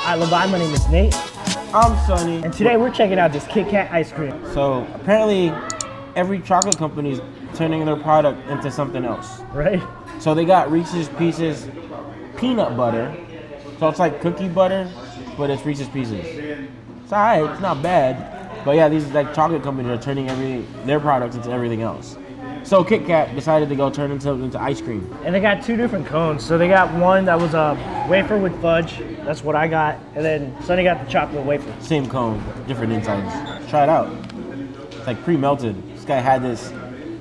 Hi, Levi, my name is Nate. I'm Sony. And today we're checking out this KitKat ice cream. So apparently every chocolate company is turning their product into something else. Right? So they got Reese's Pieces peanut butter. So it's like cookie butter, but it's Reese's Pieces. It's alright, it's not bad. But yeah, these like chocolate companies are turning their products into everything else. So KitKat decided to go turn into ice cream. And they got two different cones. So they got one that was a wafer with fudge. That's what I got. And then Sonny got the chocolate wafer. Same cone, different insides. Try it out. It's like pre-melted. This guy had this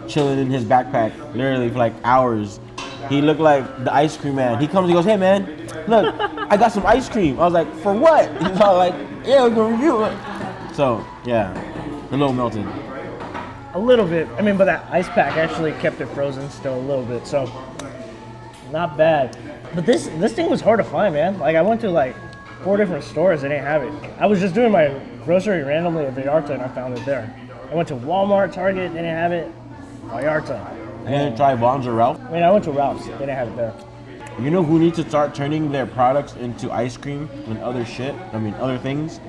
chilling in his backpack literally for like hours. He looked like the ice cream man. He comes and goes, hey man, look, I got some ice cream. I was like, for what? He's all like, yeah, we're gonna review it. So yeah, a little melted. A little bit. I mean, but that ice pack actually kept it frozen still a little bit. So not bad. But this thing was hard to find, man. Like I went to like 4 different stores, they didn't have it. I was just doing my grocery randomly at Vallarta and I found it there. I went to Walmart, Target, they didn't have it. Vallarta. You didn't try Vaughn's or Ralph? I mean, I went to Ralph's, they didn't have it there. You know who needs to start turning their products into ice cream and other shit? I mean, other things?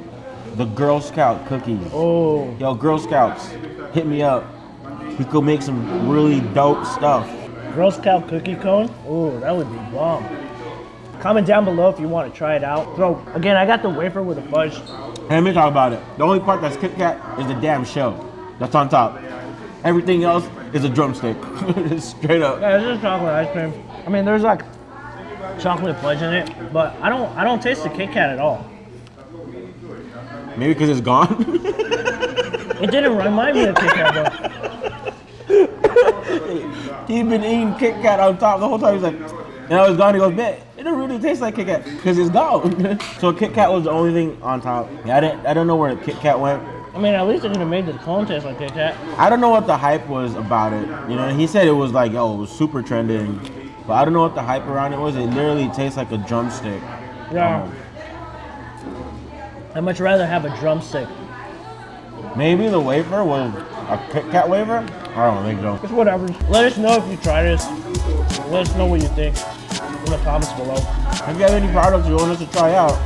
The Girl Scout cookies. Oh. Yo, Girl Scouts, hit me up. We could make some really dope stuff. Girl Scout cookie cone? Oh, that would be bomb. Comment down below if you want to try it out. So, again, I got the wafer with the fudge. Hey, let me talk about it. The only part that's KitKat is the damn shell. That's on top. Everything else is a drumstick. Straight up. Yeah, this is chocolate ice cream. I mean, there's like chocolate fudge in it, but I don't taste the KitKat at all. Maybe because it's gone? It didn't remind me of KitKat though. He's been eating KitKat on top the whole time. He's like, and I was gone. He goes, man, it don't really taste like KitKat because it's gone. So KitKat was the only thing on top. Yeah, I don't know where the KitKat went. I mean, at least it could have made the cone taste like KitKat. I don't know what the hype was about it. You know, he said it was like, yo, it was super trending. But I don't know what the hype around it was. It literally tastes like a drumstick. Yeah. I'd much rather have a drumstick. Maybe the wafer was a KitKat wafer? I don't think so. It's whatever. Let us know if you try this. Let us know what you think in the comments below. If you have any products you want us to try out,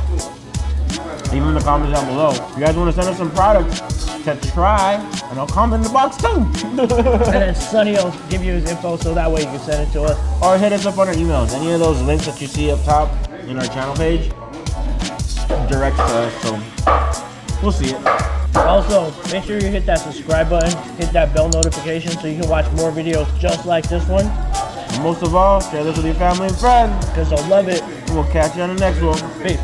leave them in the comments down below. If you guys want to send us some products to try, and I'll comment in the box too. And then Sonny will give you his info so that way you can send it to us. Or hit us up on our emails. Any of those links that you see up top in our channel page, direct to us, so we'll see it. Also, make sure you hit that subscribe button, hit that bell notification so you can watch more videos just like this one. And most of all, share this with your family and friends. Because they'll love it. And we'll catch you on the next one. Peace.